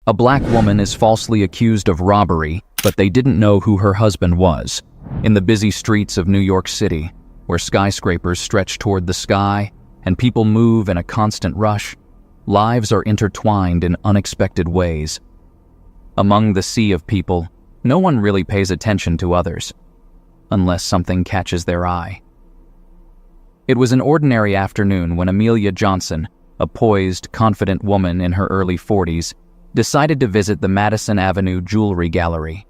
A black woman is falsely accused of robbery, but they didn't know who her husband was. In the busy streets of New York City, where skyscrapers stretch toward the sky and people move in a constant rush, lives are intertwined in unexpected ways. Among the sea of people, no one really pays attention to others, unless something catches their eye. It was an ordinary afternoon when Amelia Johnson, a poised, confident woman in her early 40s, decided to visit the Madison Avenue Jewelry Gallery.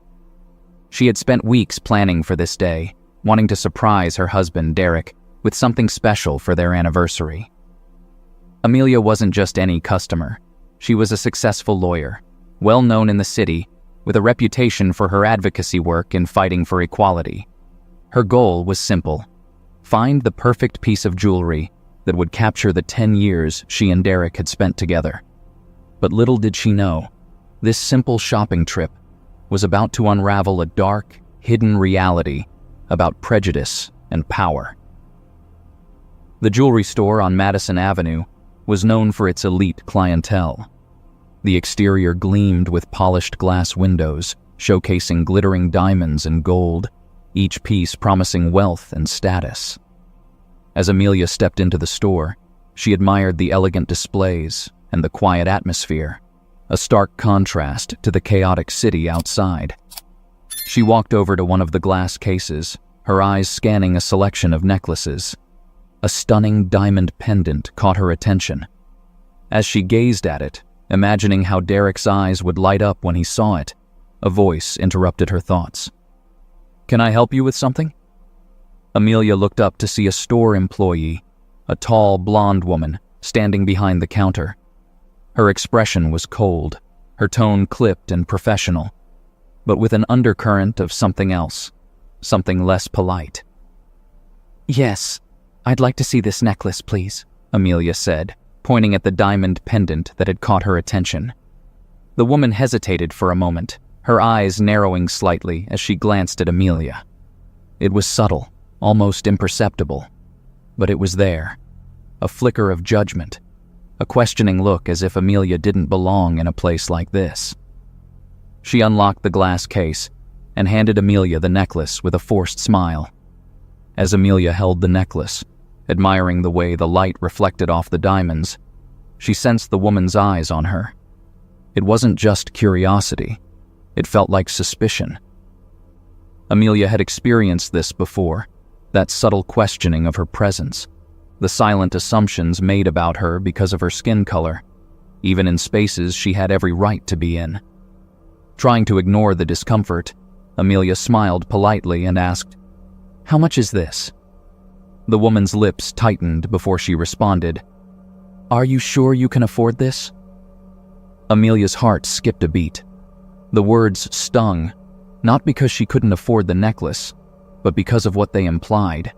She had spent weeks planning for this day, wanting to surprise her husband, Derek, with something special for their anniversary. Amelia wasn't just any customer. She was a successful lawyer, well known in the city, with a reputation for her advocacy work in fighting for equality. Her goal was simple: find the perfect piece of jewelry that would capture the 10 years she and Derek had spent together. But little did she know, this simple shopping trip was about to unravel a dark, hidden reality about prejudice and power. The jewelry store on Madison Avenue was known for its elite clientele. The exterior gleamed with polished glass windows, showcasing glittering diamonds and gold, each piece promising wealth and status. As Amelia stepped into the store, she admired the elegant displays and the quiet atmosphere, a stark contrast to the chaotic city outside. She walked over to one of the glass cases, her eyes scanning a selection of necklaces. A stunning diamond pendant caught her attention. As she gazed at it, imagining how Derek's eyes would light up when he saw it, a voice interrupted her thoughts. "Can I help you with something?" Amelia looked up to see a store employee, a tall, blonde woman, standing behind the counter. Her expression was cold, her tone clipped and professional, but with an undercurrent of something else, something less polite. "Yes, I'd like to see this necklace, please," Amelia said, pointing at the diamond pendant that had caught her attention. The woman hesitated for a moment, her eyes narrowing slightly as she glanced at Amelia. It was subtle, almost imperceptible, but it was there, a flicker of judgment, a questioning look as if Amelia didn't belong in a place like this. She unlocked the glass case and handed Amelia the necklace with a forced smile. As Amelia held the necklace, admiring the way the light reflected off the diamonds, she sensed the woman's eyes on her. It wasn't just curiosity, it felt like suspicion. Amelia had experienced this before, that subtle questioning of her presence, the silent assumptions made about her because of her skin color, even in spaces she had every right to be in. Trying to ignore the discomfort, Amelia smiled politely and asked, "How much is this?" The woman's lips tightened before she responded, "Are you sure you can afford this?" Amelia's heart skipped a beat. The words stung, not because she couldn't afford the necklace, but because of what they implied.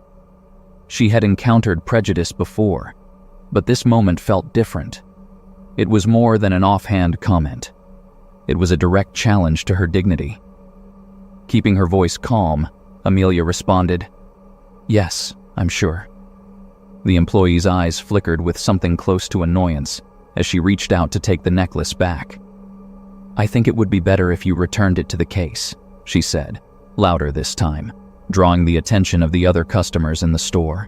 She had encountered prejudice before, but this moment felt different. It was more than an offhand comment. It was a direct challenge to her dignity. Keeping her voice calm, Amelia responded, "Yes, I'm sure." The employee's eyes flickered with something close to annoyance as she reached out to take the necklace back. "I think it would be better if you returned it to the case," she said, louder this time, drawing the attention of the other customers in the store.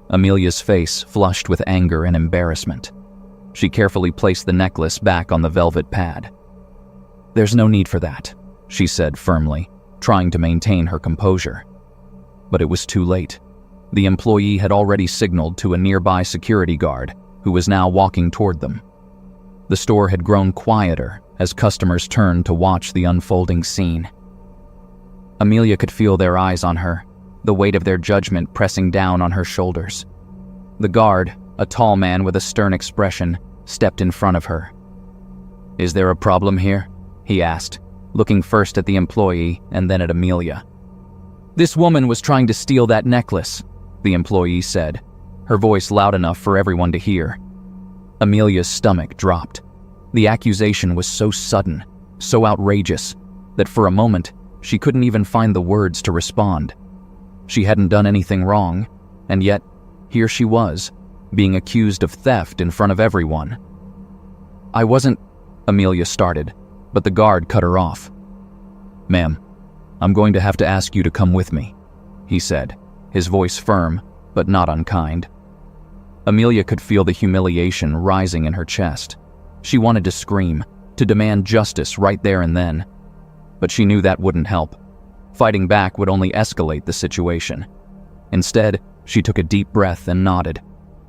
Amelia's face flushed with anger and embarrassment. She carefully placed the necklace back on the velvet pad. "There's no need for that," she said firmly, trying to maintain her composure. But it was too late. The employee had already signaled to a nearby security guard, who was now walking toward them. The store had grown quieter as customers turned to watch the unfolding scene. Amelia could feel their eyes on her, the weight of their judgment pressing down on her shoulders. The guard, a tall man with a stern expression, stepped in front of her. "Is there a problem here?" he asked, looking first at the employee and then at Amelia. "This woman was trying to steal that necklace," the employee said, her voice loud enough for everyone to hear. Amelia's stomach dropped. The accusation was so sudden, so outrageous, that for a moment, she couldn't even find the words to respond. She hadn't done anything wrong, and yet, here she was, being accused of theft in front of everyone. I wasn't Amelia started, but the guard cut her off. "Ma'am, I'm going to have to ask you to come with me," he said, his voice firm, but not unkind. Amelia could feel the humiliation rising in her chest. She wanted to scream, to demand justice right there and then. But she knew that wouldn't help. Fighting back would only escalate the situation. Instead, she took a deep breath and nodded.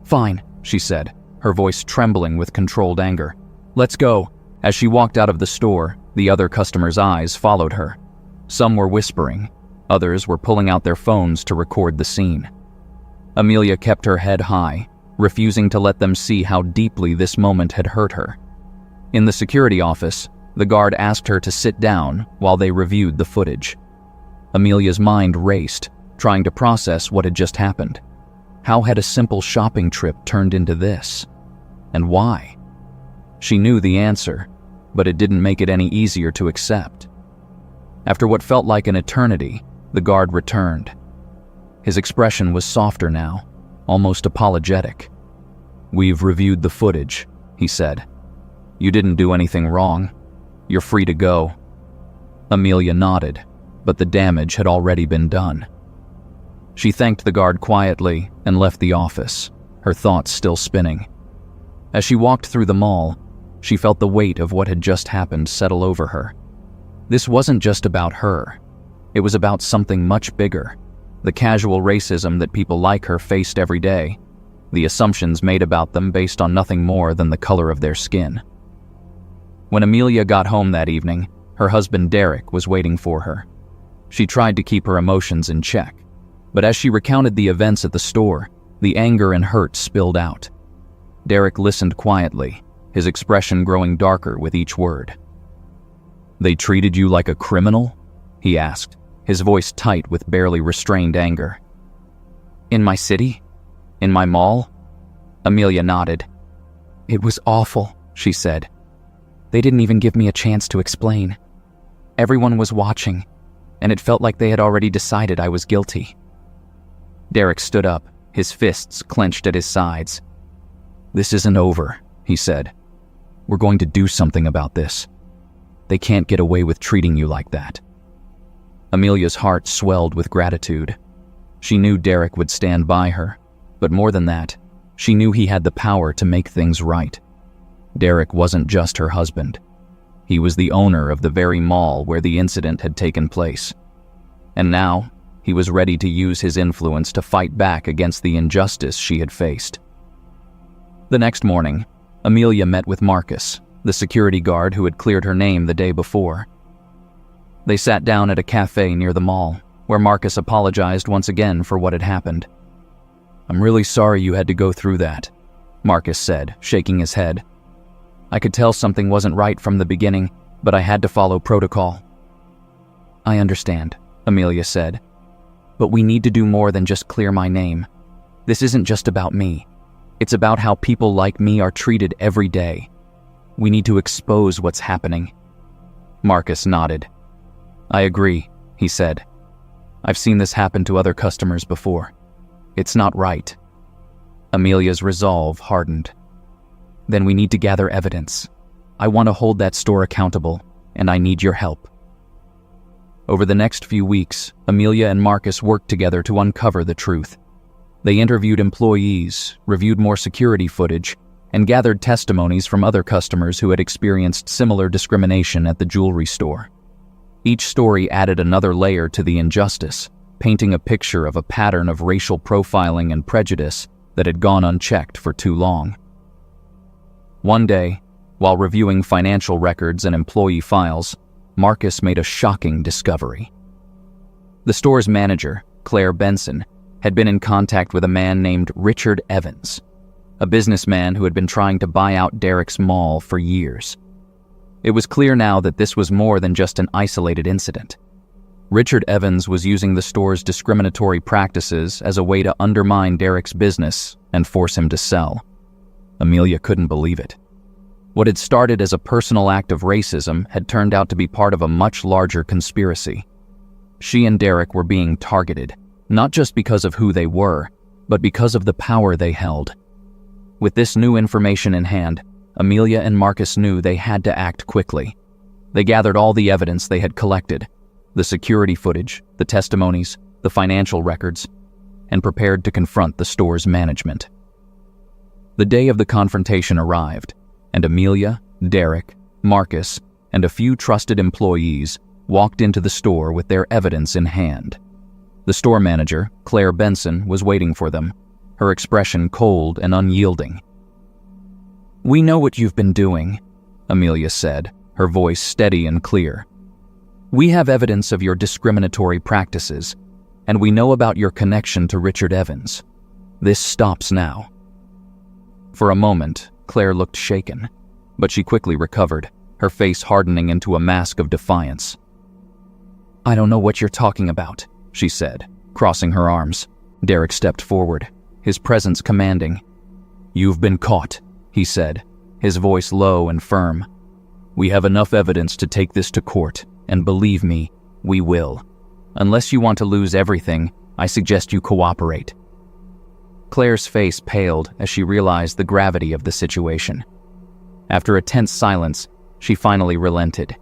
"Fine," she said, her voice trembling with controlled anger. "Let's go." As she walked out of the store, the other customers' eyes followed her. Some were whispering, others were pulling out their phones to record the scene. Amelia kept her head high, refusing to let them see how deeply this moment had hurt her. In the security office, the guard asked her to sit down while they reviewed the footage. Amelia's mind raced, trying to process what had just happened. How had a simple shopping trip turned into this? And why? She knew the answer, but it didn't make it any easier to accept. After what felt like an eternity, the guard returned. His expression was softer now, almost apologetic. "We've reviewed the footage," he said. "You didn't do anything wrong. You're free to go." Amelia nodded, but the damage had already been done. She thanked the guard quietly and left the office, her thoughts still spinning. As she walked through the mall, she felt the weight of what had just happened settle over her. This wasn't just about her. It was about something much bigger. The casual racism that people like her faced every day. The assumptions made about them based on nothing more than the color of their skin. When Amelia got home that evening, her husband Derek was waiting for her. She tried to keep her emotions in check, but as she recounted the events at the store, the anger and hurt spilled out. Derek listened quietly, his expression growing darker with each word. "They treated you like a criminal?" he asked, his voice tight with barely restrained anger. "In my city? In my mall?" Amelia nodded. "It was awful," she said. "They didn't even give me a chance to explain. Everyone was watching, and it felt like they had already decided I was guilty." Derek stood up, his fists clenched at his sides. "This isn't over," he said. "We're going to do something about this. They can't get away with treating you like that." Amelia's heart swelled with gratitude. She knew Derek would stand by her, but more than that, she knew he had the power to make things right. Derek wasn't just her husband. He was the owner of the very mall where the incident had taken place. And now, he was ready to use his influence to fight back against the injustice she had faced. The next morning, Amelia met with Marcus, the security guard who had cleared her name the day before. They sat down at a cafe near the mall, where Marcus apologized once again for what had happened. "I'm really sorry you had to go through that," Marcus said, shaking his head. "I could tell something wasn't right from the beginning, but I had to follow protocol." "I understand," Amelia said. "But we need to do more than just clear my name. This isn't just about me. It's about how people like me are treated every day. We need to expose what's happening." Marcus nodded. "I agree," he said. "I've seen this happen to other customers before. It's not right." Amelia's resolve hardened. "Then we need to gather evidence. I want to hold that store accountable, and I need your help." Over the next few weeks, Amelia and Marcus worked together to uncover the truth. They interviewed employees, reviewed more security footage, and gathered testimonies from other customers who had experienced similar discrimination at the jewelry store. Each story added another layer to the injustice, painting a picture of a pattern of racial profiling and prejudice that had gone unchecked for too long. One day, while reviewing financial records and employee files, Marcus made a shocking discovery. The store's manager, Claire Benson, had been in contact with a man named Richard Evans, a businessman who had been trying to buy out Derek's mall for years. It was clear now that this was more than just an isolated incident. Richard Evans was using the store's discriminatory practices as a way to undermine Derek's business and force him to sell. Amelia couldn't believe it. What had started as a personal act of racism had turned out to be part of a much larger conspiracy. She and Derek were being targeted, not just because of who they were, but because of the power they held. With this new information in hand, Amelia and Marcus knew they had to act quickly. They gathered all the evidence they had collected, the security footage, the testimonies, the financial records, and prepared to confront the store's management. The day of the confrontation arrived, and Amelia, Derek, Marcus, and a few trusted employees walked into the store with their evidence in hand. The store manager, Claire Benson, was waiting for them, her expression cold and unyielding. "We know what you've been doing," Amelia said, her voice steady and clear. "We have evidence of your discriminatory practices, and we know about your connection to Richard Evans. This stops now." For a moment, Claire looked shaken, but she quickly recovered, her face hardening into a mask of defiance. "I don't know what you're talking about," she said, crossing her arms. Derek stepped forward, his presence commanding. "You've been caught," he said, his voice low and firm. "We have enough evidence to take this to court, and believe me, we will. Unless you want to lose everything, I suggest you cooperate." Claire's face paled as she realized the gravity of the situation. After a tense silence, she finally relented.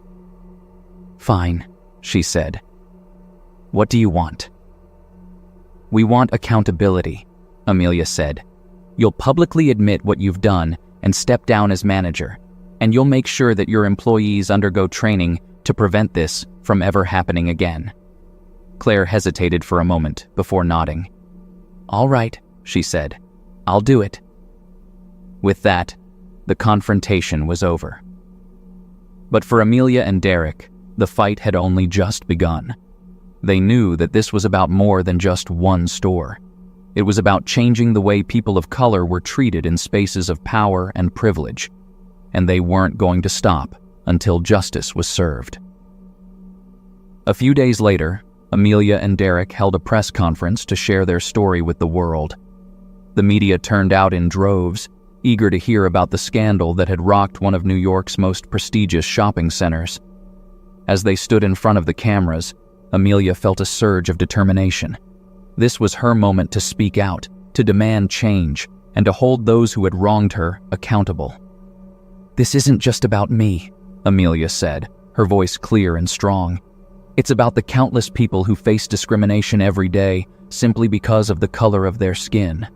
"Fine," she said. "What do you want?" "We want accountability," Amelia said. "You'll publicly admit what you've done and step down as manager, and you'll make sure that your employees undergo training to prevent this from ever happening again." Claire hesitated for a moment before nodding. "All right," she said. "I'll do it." With that, the confrontation was over. But for Amelia and Derek, the fight had only just begun. They knew that this was about more than just one store. It was about changing the way people of color were treated in spaces of power and privilege, and they weren't going to stop until justice was served. A few days later, Amelia and Derek held a press conference to share their story with the world. The media turned out in droves, eager to hear about the scandal that had rocked one of New York's most prestigious shopping centers. As they stood in front of the cameras, Amelia felt a surge of determination. This was her moment to speak out, to demand change, and to hold those who had wronged her accountable. "This isn't just about me," Amelia said, her voice clear and strong. "It's about the countless people who face discrimination every day simply because of the color of their skin.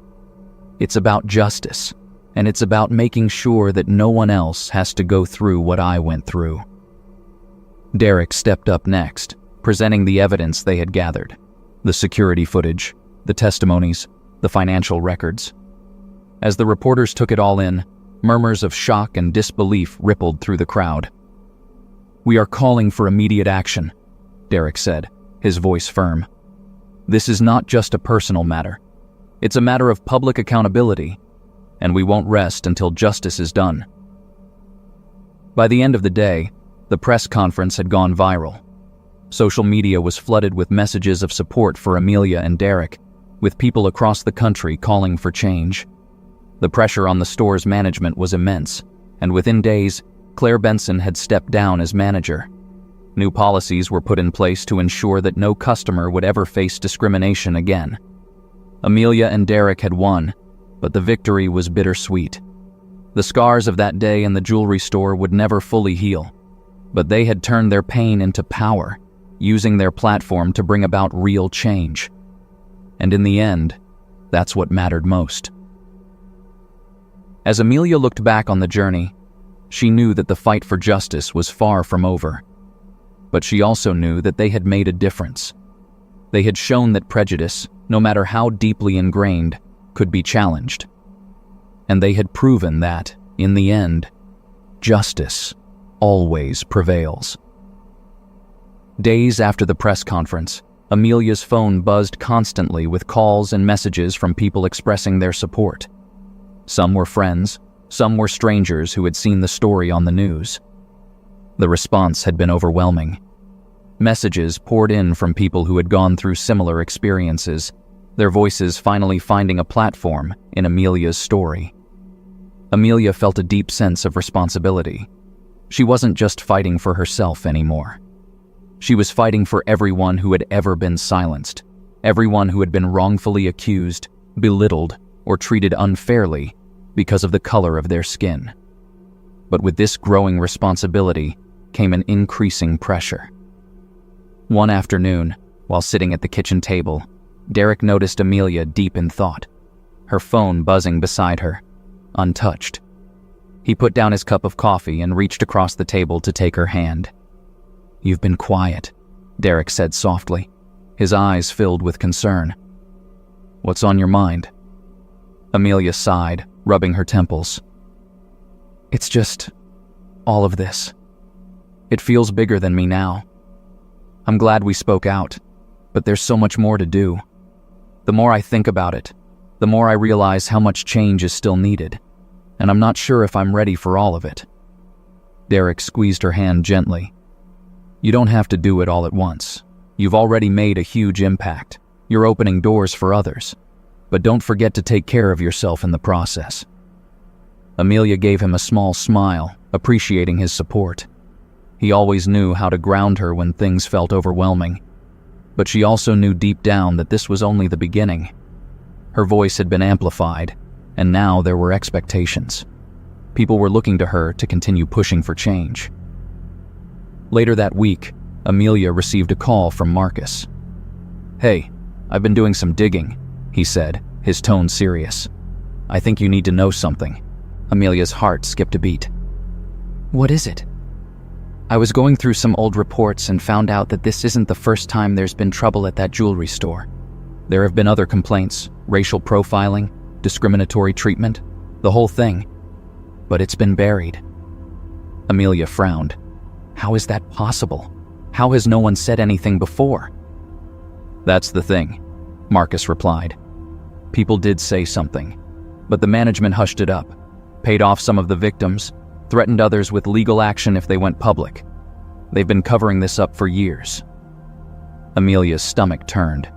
It's about justice, and it's about making sure that no one else has to go through what I went through." Derek stepped up next, presenting the evidence they had gathered. The security footage, the testimonies, the financial records. As the reporters took it all in, murmurs of shock and disbelief rippled through the crowd. "We are calling for immediate action," Derek said, his voice firm. "This is not just a personal matter. It's a matter of public accountability, and we won't rest until justice is done." By the end of the day, the press conference had gone viral. Social media was flooded with messages of support for Amelia and Derek, with people across the country calling for change. The pressure on the store's management was immense, and within days, Claire Benson had stepped down as manager. New policies were put in place to ensure that no customer would ever face discrimination again. Amelia and Derek had won, but the victory was bittersweet. The scars of that day in the jewelry store would never fully heal, but they had turned their pain into power, using their platform to bring about real change. And in the end, that's what mattered most. As Amelia looked back on the journey, she knew that the fight for justice was far from over. But she also knew that they had made a difference. They had shown that prejudice, no matter how deeply ingrained, could be challenged. And they had proven that, in the end, justice always prevails. Days after the press conference, Amelia's phone buzzed constantly with calls and messages from people expressing their support. Some were friends, some were strangers who had seen the story on the news. The response had been overwhelming. Messages poured in from people who had gone through similar experiences, their voices finally finding a platform in Amelia's story. Amelia felt a deep sense of responsibility. She wasn't just fighting for herself anymore. She was fighting for everyone who had ever been silenced, everyone who had been wrongfully accused, belittled, or treated unfairly because of the color of their skin. But with this growing responsibility came an increasing pressure. One afternoon, while sitting at the kitchen table, Derek noticed Amelia deep in thought, her phone buzzing beside her, untouched. He put down his cup of coffee and reached across the table to take her hand. "You've been quiet," Derek said softly, his eyes filled with concern. "What's on your mind?" Amelia sighed, rubbing her temples. "It's just all of this. It feels bigger than me now. I'm glad we spoke out, but there's so much more to do. The more I think about it, the more I realize how much change is still needed, and I'm not sure if I'm ready for all of it." Derek squeezed her hand gently. "You don't have to do it all at once. You've already made a huge impact. You're opening doors for others. But don't forget to take care of yourself in the process." Amelia gave him a small smile, appreciating his support. He always knew how to ground her when things felt overwhelming. But she also knew deep down that this was only the beginning. Her voice had been amplified, and now there were expectations. People were looking to her to continue pushing for change. Later that week, Amelia received a call from Marcus. "Hey, I've been doing some digging," he said, his tone serious. "I think you need to know something." Amelia's heart skipped a beat. "What is it?" "I was going through some old reports and found out that this isn't the first time there's been trouble at that jewelry store. There have been other complaints, racial profiling, discriminatory treatment, the whole thing. But it's been buried." Amelia frowned. "How is that possible? How has no one said anything before?" "That's the thing," Marcus replied. "People did say something, but the management hushed it up, paid off some of the victims, threatened others with legal action if they went public. They've been covering this up for years." Amelia's stomach turned.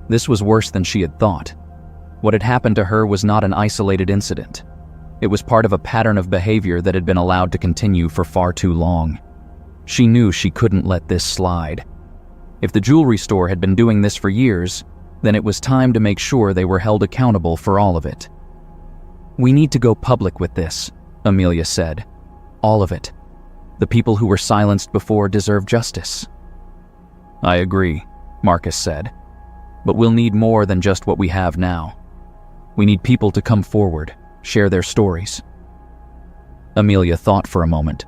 This was worse than she had thought. What had happened to her was not an isolated incident. It was part of a pattern of behavior that had been allowed to continue for far too long. She knew she couldn't let this slide. If the jewelry store had been doing this for years, then it was time to make sure they were held accountable for all of it. "We need to go public with this," Amelia said. "All of it. The people who were silenced before deserve justice." "I agree," Marcus said. "But we'll need more than just what we have now. We need people to come forward, share their stories." Amelia thought for a moment.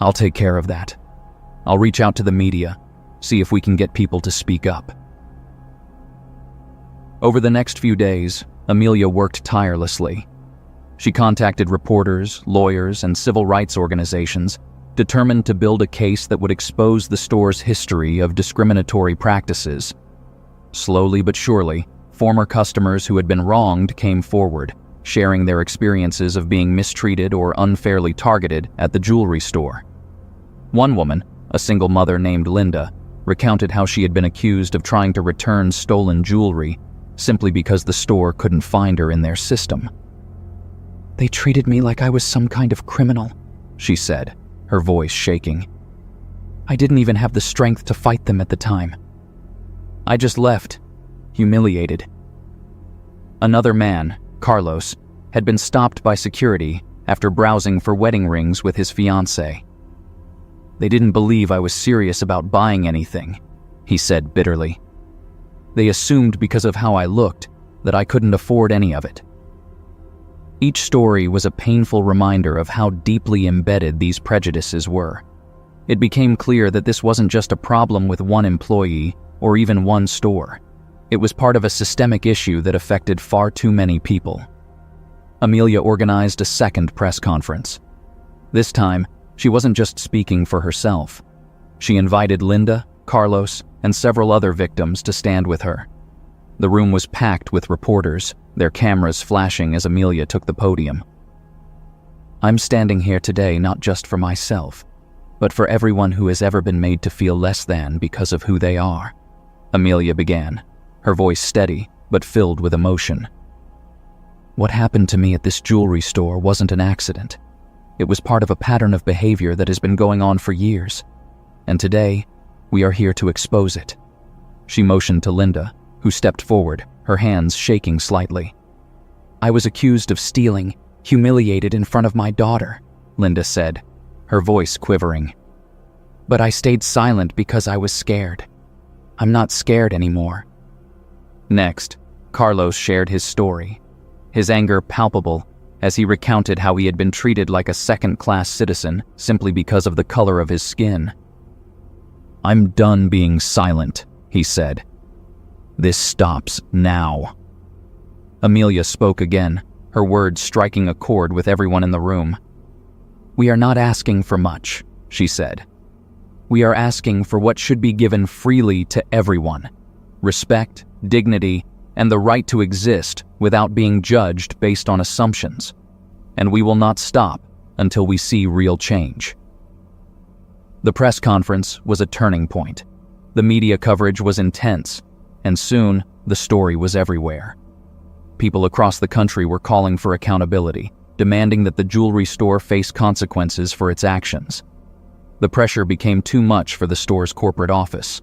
"I'll take care of that. I'll reach out to the media, see if we can get people to speak up." Over the next few days, Amelia worked tirelessly. She contacted reporters, lawyers, and civil rights organizations, determined to build a case that would expose the store's history of discriminatory practices. Slowly but surely, former customers who had been wronged came forward, sharing their experiences of being mistreated or unfairly targeted at the jewelry store. One woman, a single mother named Linda, recounted how she had been accused of trying to return stolen jewelry simply because the store couldn't find her in their system. "They treated me like I was some kind of criminal," she said, her voice shaking. "I didn't even have the strength to fight them at the time. I just left, humiliated." Another man, Carlos, had been stopped by security after browsing for wedding rings with his fiancée. "They didn't believe I was serious about buying anything," he said bitterly. "They assumed because of how I looked that I couldn't afford any of it." Each story was a painful reminder of how deeply embedded these prejudices were. It became clear that this wasn't just a problem with one employee or even one store. It was part of a systemic issue that affected far too many people. Amelia organized a second press conference. This time, she wasn't just speaking for herself. She invited Linda, Carlos, and several other victims to stand with her. The room was packed with reporters, their cameras flashing as Amelia took the podium. "I'm standing here today not just for myself, but for everyone who has ever been made to feel less than because of who they are," Amelia began, her voice steady but filled with emotion. "What happened to me at this jewelry store wasn't an accident. It was part of a pattern of behavior that has been going on for years, and today, we are here to expose it." She motioned to Linda, who stepped forward, her hands shaking slightly. "I was accused of stealing, humiliated in front of my daughter, Linda said, her voice quivering. "But I stayed silent because I was scared. I'm not scared anymore." Next, Carlos shared his story, his anger palpable as he recounted how he had been treated like a second-class citizen simply because of the color of his skin. "I'm done being silent," he said. "This stops now." Amelia spoke again, her words striking a chord with everyone in the room. "We are not asking for much," she said. "We are asking for what should be given freely to everyone: respect, dignity, and the right to exist without being judged based on assumptions. And we will not stop until we see real change." The press conference was a turning point. The media coverage was intense, and soon the story was everywhere. People across the country were calling for accountability, demanding that the jewelry store face consequences for its actions. The pressure became too much for the store's corporate office.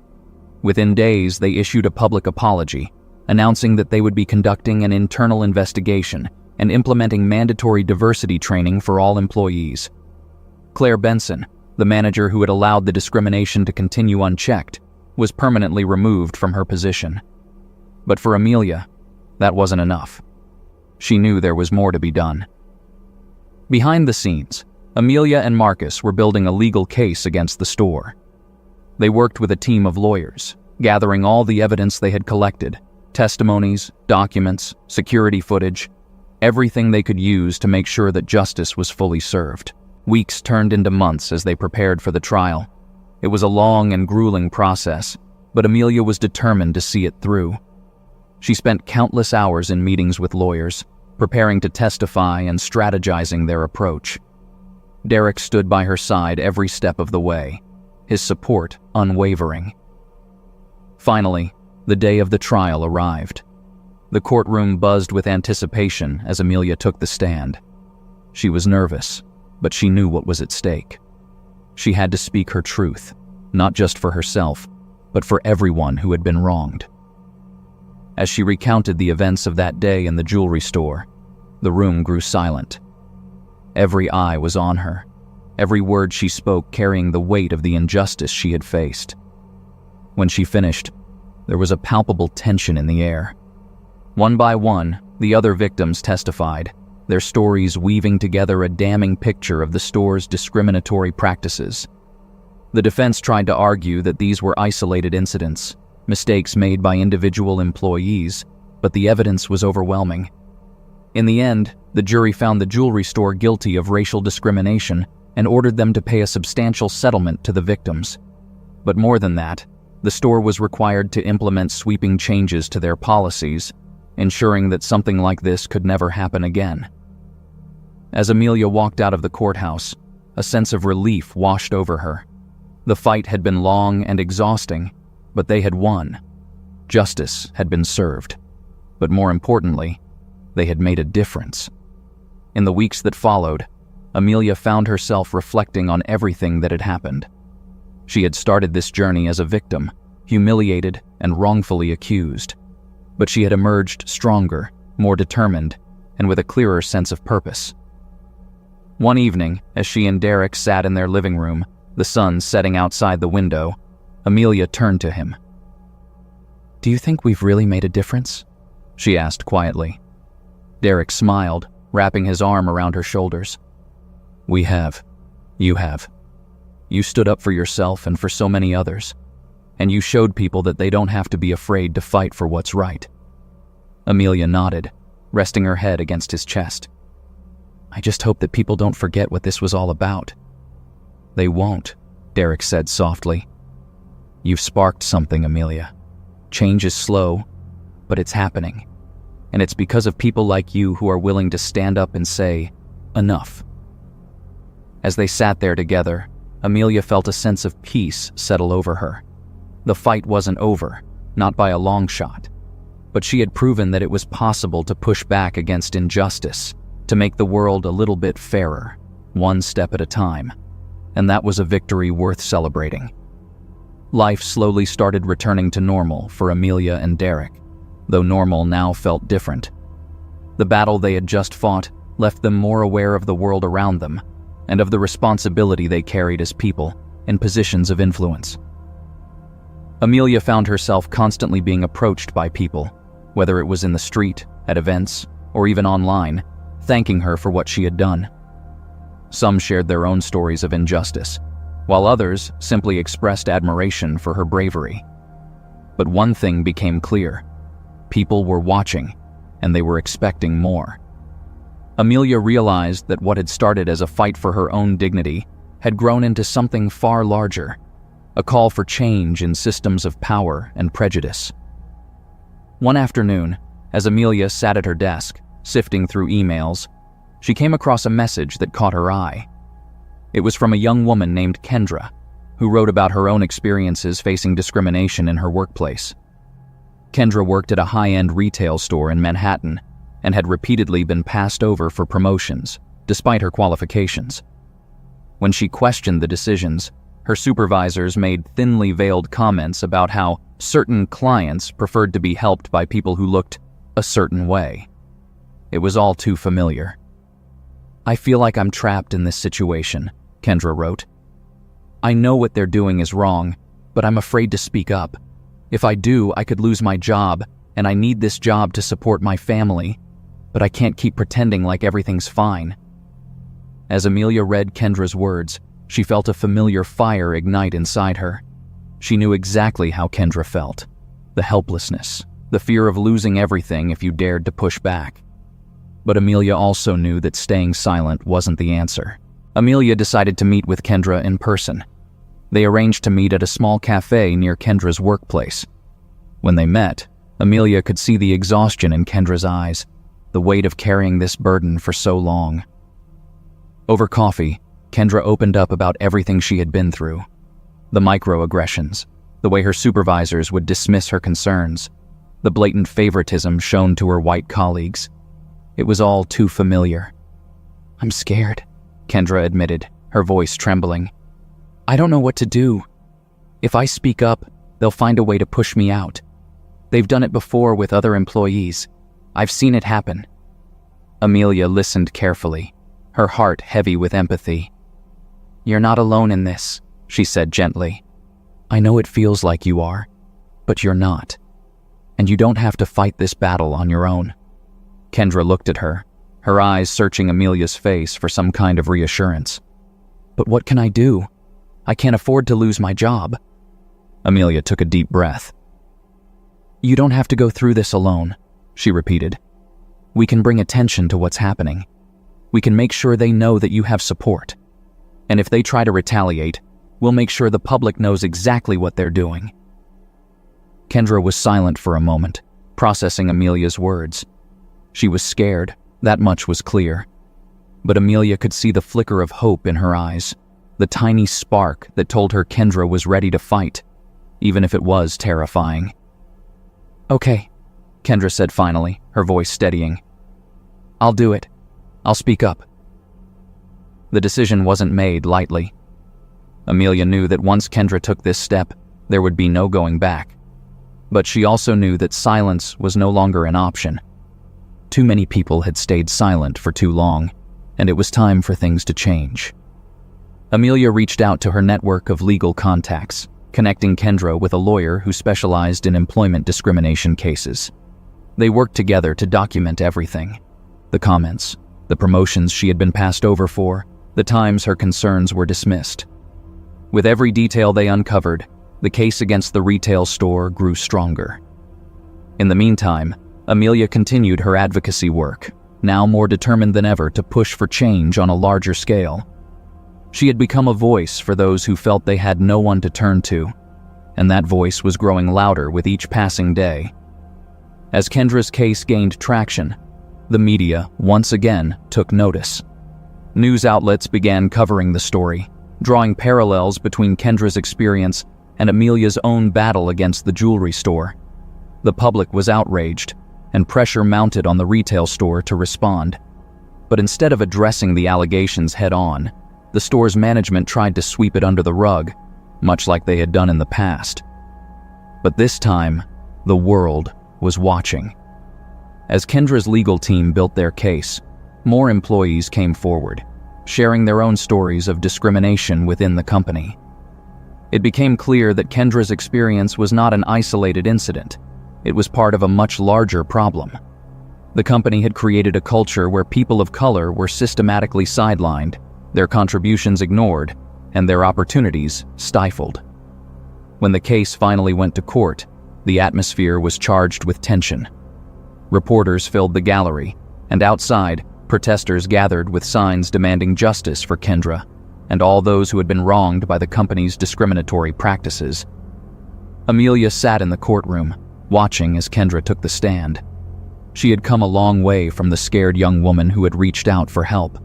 Within days, they issued a public apology, announcing that they would be conducting an internal investigation and implementing mandatory diversity training for all employees. Claire Benson, the manager who had allowed the discrimination to continue unchecked, was permanently removed from her position. But for Amelia, that wasn't enough. She knew there was more to be done. Behind the scenes, Amelia and Marcus were building a legal case against the store. They worked with a team of lawyers, gathering all the evidence they had collected: testimonies, documents, security footage, everything they could use to make sure that justice was fully served. Weeks turned into months as they prepared for the trial. It was a long and grueling process, but Amelia was determined to see it through. She spent countless hours in meetings with lawyers, preparing to testify and strategizing their approach. Derek stood by her side every step of the way, his support unwavering. Finally, the day of the trial arrived. The courtroom buzzed with anticipation as Amelia took the stand. She was nervous, but she knew what was at stake. She had to speak her truth, not just for herself, but for everyone who had been wronged. As she recounted the events of that day in the jewelry store, the room grew silent. Every eye was on her, every word she spoke carrying the weight of the injustice she had faced. When she finished, there was a palpable tension in the air. One by one, the other victims testified, their stories weaving together a damning picture of the store's discriminatory practices. The defense tried to argue that these were isolated incidents, mistakes made by individual employees, but the evidence was overwhelming. In the end, the jury found the jewelry store guilty of racial discrimination and ordered them to pay a substantial settlement to the victims. But more than that, the store was required to implement sweeping changes to their policies, ensuring that something like this could never happen again. As Amelia walked out of the courthouse, a sense of relief washed over her. The fight had been long and exhausting, but they had won. Justice had been served. But more importantly, they had made a difference. In the weeks that followed, Amelia found herself reflecting on everything that had happened. She had started this journey as a victim, humiliated and wrongfully accused. But she had emerged stronger, more determined, and with a clearer sense of purpose. One evening, as she and Derek sat in their living room, the sun setting outside the window, Amelia turned to him. "Do you think we've really made a difference?" she asked quietly. Derek smiled, wrapping his arm around her shoulders. "We have. You have. You stood up for yourself and for so many others, and you showed people that they don't have to be afraid to fight for what's right." Amelia nodded, resting her head against his chest. "I just hope that people don't forget what this was all about." "They won't," Derek said softly. "You've sparked something, Amelia. Change is slow, but it's happening. And it's because of people like you who are willing to stand up and say, 'Enough.'" As they sat there together, Amelia felt a sense of peace settle over her. The fight wasn't over, not by a long shot. But she had proven that it was possible to push back against injustice, to make the world a little bit fairer, one step at a time. And that was a victory worth celebrating. Life slowly started returning to normal for Amelia and Derek, though normal now felt different. The battle they had just fought left them more aware of the world around them, and of the responsibility they carried as people in positions of influence. Amelia found herself constantly being approached by people, whether it was in the street, at events, or even online, thanking her for what she had done. Some shared their own stories of injustice, while others simply expressed admiration for her bravery. But one thing became clear: people were watching, and they were expecting more. Amelia realized that what had started as a fight for her own dignity had grown into something far larger, a call for change in systems of power and prejudice. One afternoon, as Amelia sat at her desk, sifting through emails, she came across a message that caught her eye. It was from a young woman named Kendra, who wrote about her own experiences facing discrimination in her workplace. Kendra worked at a high-end retail store in Manhattan and had repeatedly been passed over for promotions, despite her qualifications. When she questioned the decisions, her supervisors made thinly veiled comments about how certain clients preferred to be helped by people who looked a certain way. It was all too familiar. "I feel like I'm trapped in this situation," Kendra wrote. "I know what they're doing is wrong, but I'm afraid to speak up. If I do, I could lose my job, and I need this job to support my family, but I can't keep pretending like everything's fine." As Amelia read Kendra's words, she felt a familiar fire ignite inside her. She knew exactly how Kendra felt: the helplessness, the fear of losing everything if you dared to push back. But Amelia also knew that staying silent wasn't the answer. Amelia decided to meet with Kendra in person. They arranged to meet at a small cafe near Kendra's workplace. When they met, Amelia could see the exhaustion in Kendra's eyes, the weight of carrying this burden for so long. Over coffee, Kendra opened up about everything she had been through: the microaggressions, the way her supervisors would dismiss her concerns, the blatant favoritism shown to her white colleagues. It was all too familiar. "I'm scared," Kendra admitted, her voice trembling. "I don't know what to do. If I speak up, they'll find a way to push me out. They've done it before with other employees. I've seen it happen." Amelia listened carefully, her heart heavy with empathy. "You're not alone in this," she said gently. "I know it feels like you are, but you're not. And you don't have to fight this battle on your own." Kendra looked at her, her eyes searching Amelia's face for some kind of reassurance. "But what can I do? I can't afford to lose my job." Amelia took a deep breath. "You don't have to go through this alone," she repeated. "We can bring attention to what's happening. We can make sure they know that you have support. And if they try to retaliate, we'll make sure the public knows exactly what they're doing." Kendra was silent for a moment, processing Amelia's words. She was scared, that much was clear. But Amelia could see the flicker of hope in her eyes, the tiny spark that told her Kendra was ready to fight, even if it was terrifying. "Okay," Kendra said finally, her voice steadying. "I'll do it. I'll speak up." The decision wasn't made lightly. Amelia knew that once Kendra took this step, there would be no going back. But she also knew that silence was no longer an option. Too many people had stayed silent for too long, and it was time for things to change. Amelia reached out to her network of legal contacts, connecting Kendra with a lawyer who specialized in employment discrimination cases. They worked together to document everything: the comments, the promotions she had been passed over for, the times her concerns were dismissed. With every detail they uncovered, the case against the retail store grew stronger. In the meantime, Amelia continued her advocacy work, now more determined than ever to push for change on a larger scale. She had become a voice for those who felt they had no one to turn to, and that voice was growing louder with each passing day. As Kendra's case gained traction, the media once again took notice. News outlets began covering the story, drawing parallels between Kendra's experience and Amelia's own battle against the jewelry store. The public was outraged, and pressure mounted on the retail store to respond. But instead of addressing the allegations head-on, the store's management tried to sweep it under the rug, much like they had done in the past. But this time, the world was watching. As Kendra's legal team built their case, more employees came forward, sharing their own stories of discrimination within the company. It became clear that Kendra's experience was not an isolated incident. It was part of a much larger problem. The company had created a culture where people of color were systematically sidelined, their contributions ignored, and their opportunities stifled. When the case finally went to court, the atmosphere was charged with tension. Reporters filled the gallery, and outside, protesters gathered with signs demanding justice for Kendra and all those who had been wronged by the company's discriminatory practices. Amelia sat in the courtroom, watching as Kendra took the stand. She had come a long way from the scared young woman who had reached out for help.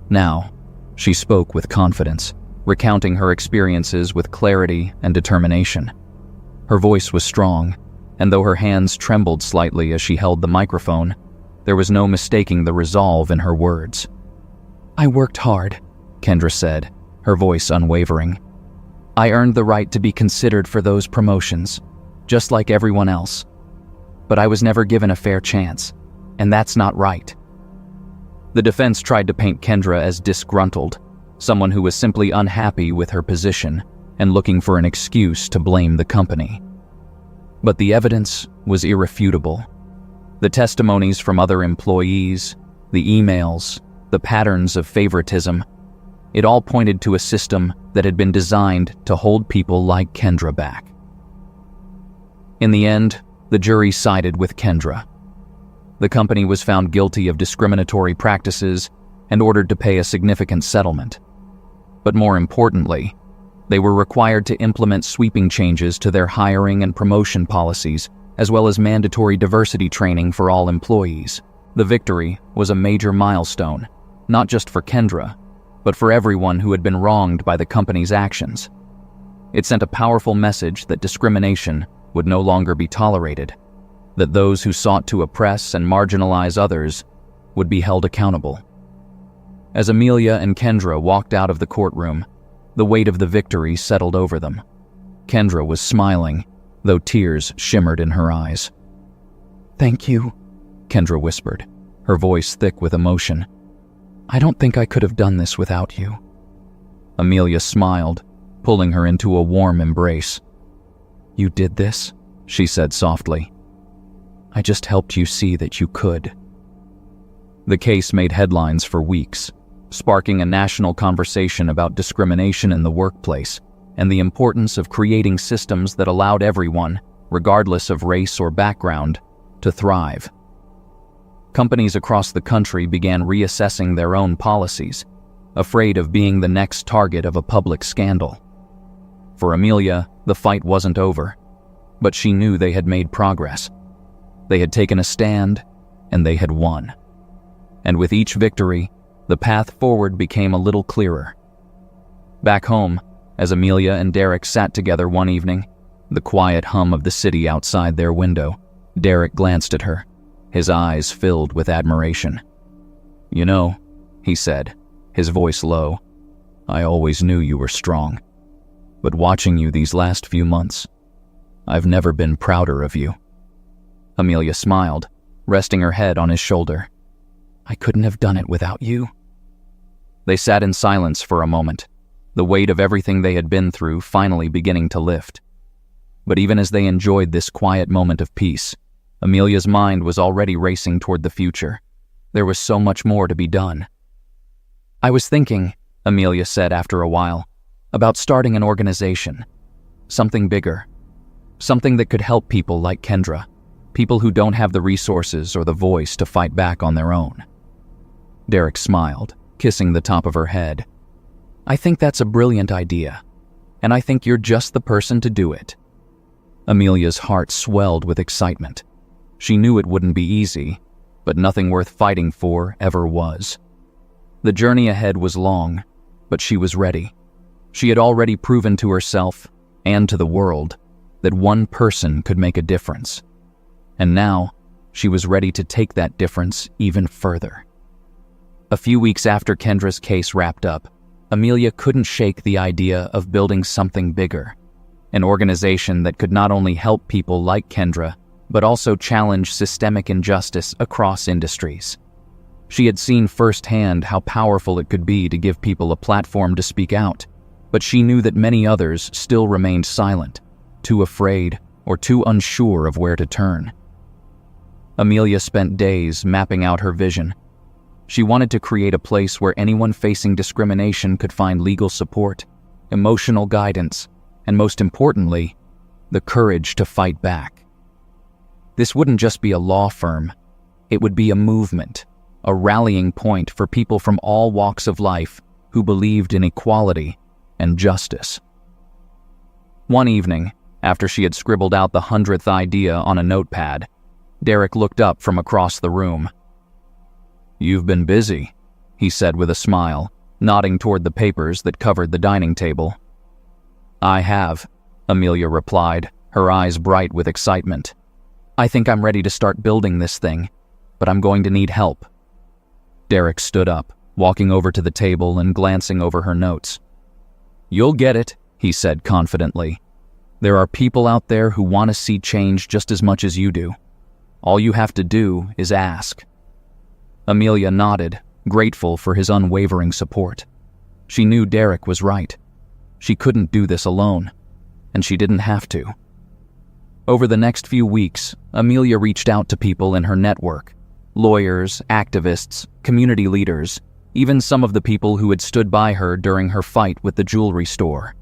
Now, she spoke with confidence, recounting her experiences with clarity and determination. Her voice was strong, and though her hands trembled slightly as she held the microphone, there was no mistaking the resolve in her words. "I worked hard," Kendra said, her voice unwavering. "I earned the right to be considered for those promotions, just like everyone else. But I was never given a fair chance, and that's not right." The defense tried to paint Kendra as disgruntled, someone who was simply unhappy with her position and looking for an excuse to blame the company. But the evidence was irrefutable. The testimonies from other employees, the emails, the patterns of favoritism, it all pointed to a system that had been designed to hold people like Kendra back. In the end, the jury sided with Kendra. The company was found guilty of discriminatory practices and ordered to pay a significant settlement. But more importantly, they were required to implement sweeping changes to their hiring and promotion policies, as well as mandatory diversity training for all employees. The victory was a major milestone, not just for Kendra, but for everyone who had been wronged by the company's actions. It sent a powerful message that discrimination would no longer be tolerated, that those who sought to oppress and marginalize others would be held accountable. As Amelia and Kendra walked out of the courtroom, the weight of the victory settled over them. Kendra was smiling, though tears shimmered in her eyes. "Thank you," Kendra whispered, her voice thick with emotion. "I don't think I could have done this without you." Amelia smiled, pulling her into a warm embrace. "You did this?" she said softly. "I just helped you see that you could." The case made headlines for weeks, sparking a national conversation about discrimination in the workplace and the importance of creating systems that allowed everyone, regardless of race or background, to thrive. Companies across the country began reassessing their own policies, afraid of being the next target of a public scandal. For Amelia, the fight wasn't over, but she knew they had made progress. They had taken a stand, and they had won. And with each victory, the path forward became a little clearer. Back home, as Amelia and Derek sat together one evening, the quiet hum of the city outside their window, Derek glanced at her, his eyes filled with admiration. "You know," he said, his voice low, "I always knew you were strong. But watching you these last few months, I've never been prouder of you." Amelia smiled, resting her head on his shoulder. "I couldn't have done it without you." They sat in silence for a moment, the weight of everything they had been through finally beginning to lift. But even as they enjoyed this quiet moment of peace, Amelia's mind was already racing toward the future. There was so much more to be done. "I was thinking," Amelia said after a while, "about starting an organization. Something bigger. Something that could help people like Kendra, people who don't have the resources or the voice to fight back on their own." Derek smiled, kissing the top of her head. "I think that's a brilliant idea, and I think you're just the person to do it." Amelia's heart swelled with excitement. She knew it wouldn't be easy, but nothing worth fighting for ever was. The journey ahead was long, but she was ready. She had already proven to herself, and to the world, that one person could make a difference. And now, she was ready to take that difference even further. A few weeks after Kendra's case wrapped up, Amelia couldn't shake the idea of building something bigger, an organization that could not only help people like Kendra, but also challenge systemic injustice across industries. She had seen firsthand how powerful it could be to give people a platform to speak out, but she knew that many others still remained silent, too afraid or too unsure of where to turn. Amelia spent days mapping out her vision. She wanted to create a place where anyone facing discrimination could find legal support, emotional guidance, and most importantly, the courage to fight back. This wouldn't just be a law firm. It would be a movement, a rallying point for people from all walks of life who believed in equality and justice. One evening, after she had scribbled out the 100th idea on a notepad, Derek looked up from across the room. "You've been busy," he said with a smile, nodding toward the papers that covered the dining table. "I have," Amelia replied, her eyes bright with excitement. "I think I'm ready to start building this thing, but I'm going to need help." Derek stood up, walking over to the table and glancing over her notes. "You'll get it," he said confidently. "There are people out there who want to see change just as much as you do. All you have to do is ask." Amelia nodded, grateful for his unwavering support. She knew Derek was right. She couldn't do this alone, and she didn't have to. Over the next few weeks, Amelia reached out to people in her network: lawyers, activists, community leaders, even some of the people who had stood by her during her fight with the jewelry store.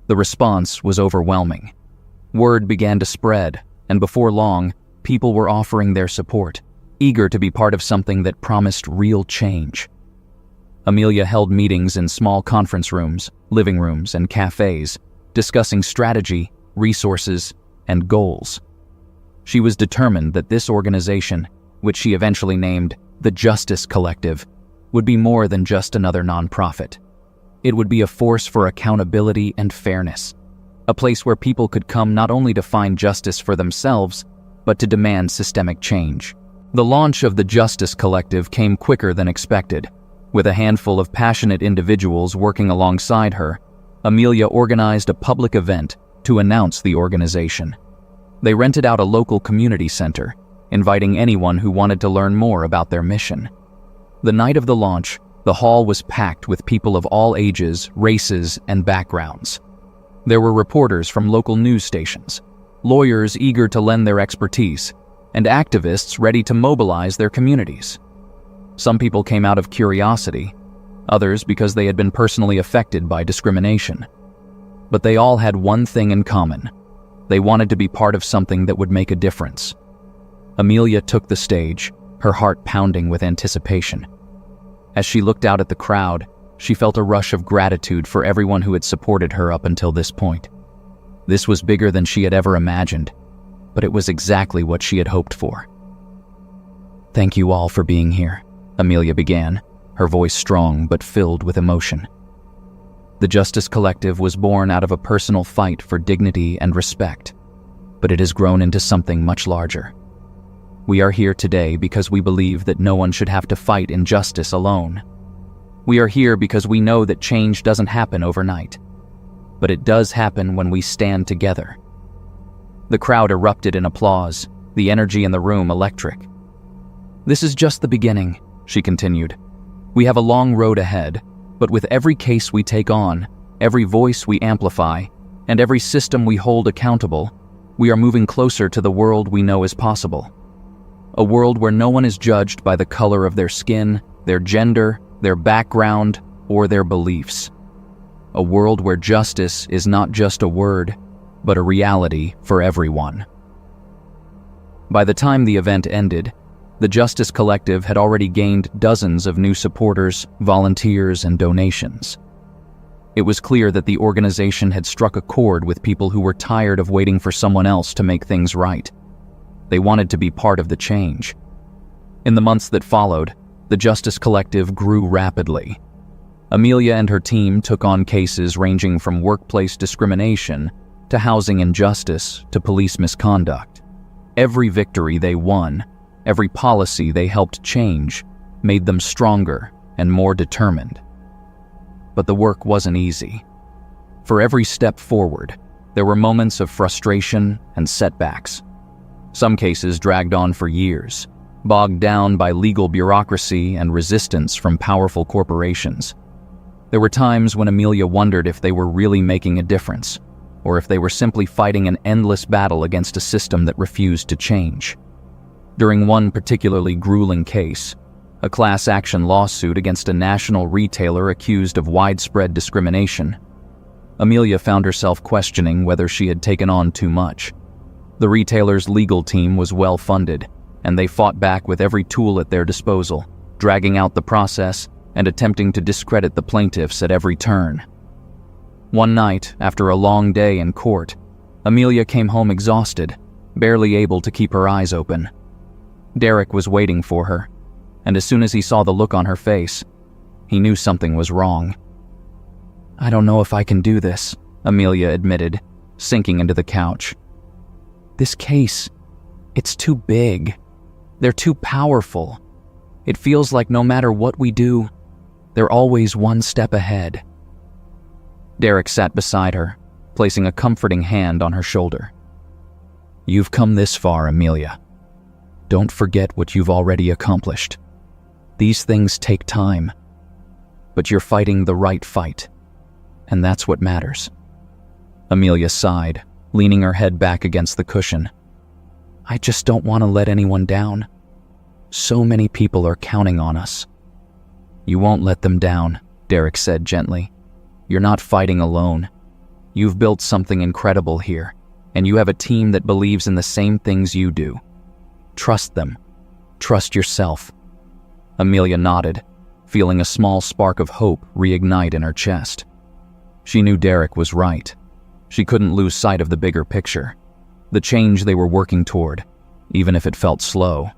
The response was overwhelming. Word began to spread, and before long, people were offering their support, eager to be part of something that promised real change. Amelia held meetings in small conference rooms, living rooms, and cafes, discussing strategy, resources, and goals. She was determined that this organization, which she eventually named the Justice Collective, would be more than just another nonprofit. It would be a force for accountability and fairness, a place where people could come not only to find justice for themselves, but to demand systemic change. The launch of the Justice Collective came quicker than expected. With a handful of passionate individuals working alongside her, Amelia organized a public event to announce the organization. They rented out a local community center, inviting anyone who wanted to learn more about their mission. The night of the launch, the hall was packed with people of all ages, races, and backgrounds. There were reporters from local news stations, lawyers eager to lend their expertise, and activists ready to mobilize their communities. Some people came out of curiosity, others because they had been personally affected by discrimination. But they all had one thing in common: they wanted to be part of something that would make a difference. Amelia took the stage, her heart pounding with anticipation. As she looked out at the crowd, she felt a rush of gratitude for everyone who had supported her up until this point. This was bigger than she had ever imagined, but it was exactly what she had hoped for. "Thank you all for being here," Amelia began, her voice strong but filled with emotion. The Justice Collective was born out of a personal fight for dignity and respect, but it has grown into something much larger. We are here today because we believe that no one should have to fight injustice alone. We are here because we know that change doesn't happen overnight, but it does happen when we stand together. The crowd erupted in applause, the energy in the room electric. "This is just the beginning," she continued. "We have a long road ahead, but with every case we take on, every voice we amplify, and every system we hold accountable, we are moving closer to the world we know is possible. A world where no one is judged by the color of their skin, their gender, their background, or their beliefs. A world where justice is not just a word, but a reality for everyone." By the time the event ended, the Justice Collective had already gained dozens of new supporters, volunteers, and donations. It was clear that the organization had struck a chord with people who were tired of waiting for someone else to make things right. They wanted to be part of the change. In the months that followed, the Justice Collective grew rapidly. Amelia and her team took on cases ranging from workplace discrimination to housing injustice to police misconduct. Every victory they won, every policy they helped change, made them stronger and more determined. But the work wasn't easy. For every step forward, there were moments of frustration and setbacks. Some cases dragged on for years, bogged down by legal bureaucracy and resistance from powerful corporations. There were times when Amelia wondered if they were really making a difference, or if they were simply fighting an endless battle against a system that refused to change. During one particularly grueling case, a class action lawsuit against a national retailer accused of widespread discrimination, Amelia found herself questioning whether she had taken on too much. The retailer's legal team was well funded, and they fought back with every tool at their disposal, dragging out the process and attempting to discredit the plaintiffs at every turn. One night, after a long day in court, Amelia came home exhausted, barely able to keep her eyes open. Derek was waiting for her, and as soon as he saw the look on her face, he knew something was wrong. "I don't know if I can do this," Amelia admitted, sinking into the couch. "This case, it's too big. They're too powerful. It feels like no matter what we do, they're always one step ahead." Derek sat beside her, placing a comforting hand on her shoulder. "You've come this far, Amelia. Don't forget what you've already accomplished. These things take time, but you're fighting the right fight, and that's what matters." Amelia sighed, leaning her head back against the cushion. "I just don't want to let anyone down. So many people are counting on us." "You won't let them down," Derek said gently. "You're not fighting alone. You've built something incredible here, and you have a team that believes in the same things you do. Trust them. Trust yourself." Amelia nodded, feeling a small spark of hope reignite in her chest. She knew Derek was right. She couldn't lose sight of the bigger picture, the change they were working toward, even if it felt slow.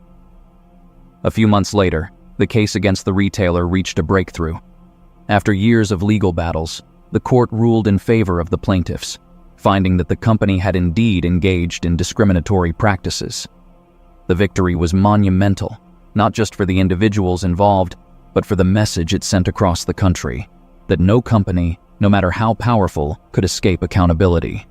A few months later, the case against the retailer reached a breakthrough. After years of legal battles, the court ruled in favor of the plaintiffs, finding that the company had indeed engaged in discriminatory practices. The victory was monumental, not just for the individuals involved, but for the message it sent across the country, that no company, no matter how powerful, could escape accountability.